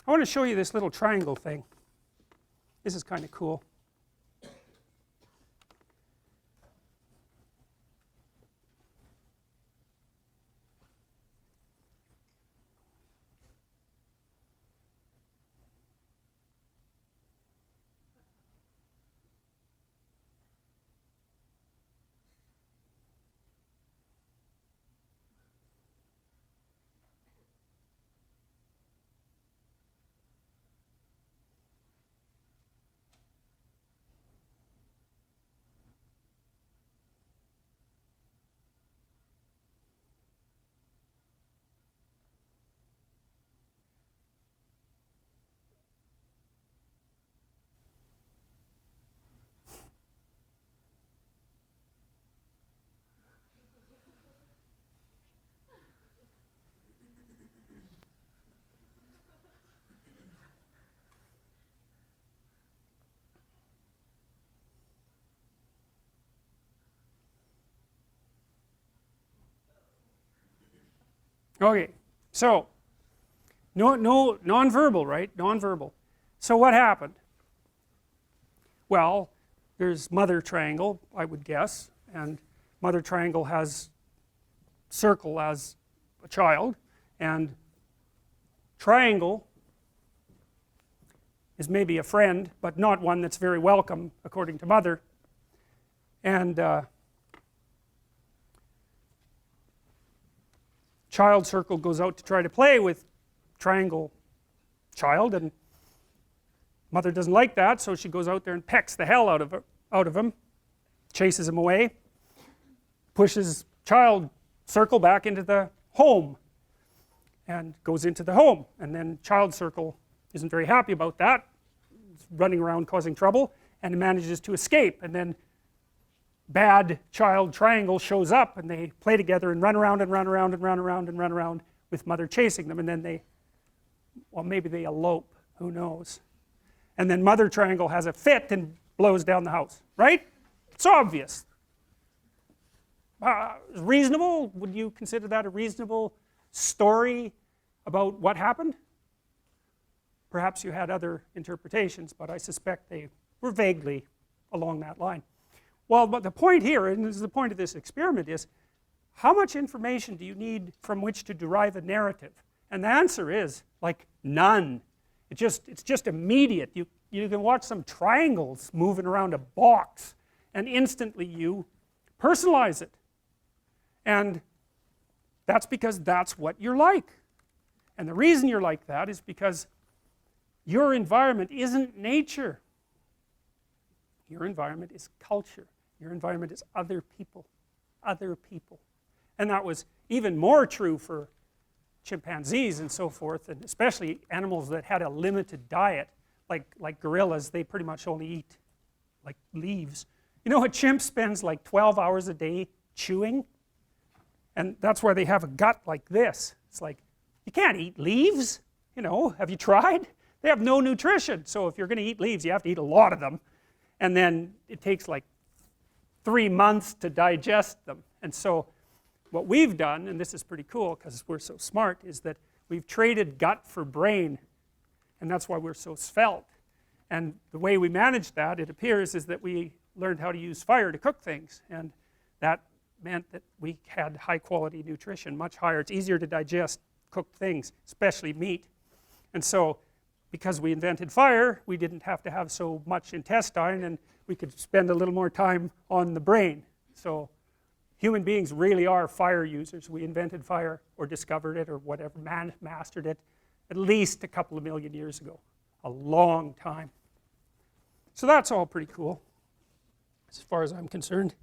I want to show you this little triangle thing. This is kind of cool. Okay, so non-verbal, right? Non-verbal. So what happened? Well, there's mother triangle, I would guess, and mother triangle has circle as a child, and triangle is maybe a friend, but not one that's very welcome, according to mother. And child circle goes out to try to play with triangle child, and mother doesn't like that, so she goes out there and pecks the hell out of him, chases him away, pushes child circle back into the home, and goes into the home, and then child circle isn't very happy about that. It's running around causing trouble, and manages to escape, and then bad child triangle shows up, and they play together and run around and run around and run around and run around with mother chasing them, and then they, well, maybe they elope, who knows. And then mother triangle has a fit and blows down the house, right? It's obvious. Reasonable? Would you consider that a reasonable story about what happened? Perhaps you had other interpretations, but I suspect they were vaguely along that line. Well, but the point here, and this is the point of this experiment, is how much information do you need from which to derive a narrative? And the answer is, like, none. It's just immediate. You can watch some triangles moving around a box, and instantly you personalize it. And that's because that's what you're like. And the reason you're like that is because your environment isn't nature. Your environment is culture. Your environment is other people. Other people. And that was even more true for chimpanzees and so forth, and especially animals that had a limited diet, like gorillas. They pretty much only eat like leaves. You know, a chimp spends like 12 hours a day chewing, and that's why they have a gut like this. It's like, you can't eat leaves, you know, have you tried? They have no nutrition, so if you're going to eat leaves, you have to eat a lot of them, and then it takes like 3 months to digest them. And so what we've done, and this is pretty cool because we're so smart, is that we've traded gut for brain, and that's why we're so svelte. And the way we managed that, it appears, is that we learned how to use fire to cook things, and that meant that we had high quality nutrition, much higher. It's easier to digest cooked things, especially meat. And so because we invented fire, we didn't have to have so much intestine, and we could spend a little more time on the brain. So human beings really are fire users. We invented fire, or discovered it, or whatever, mastered it, at least a couple of million years ago. A long time. So that's all pretty cool, as far as I'm concerned.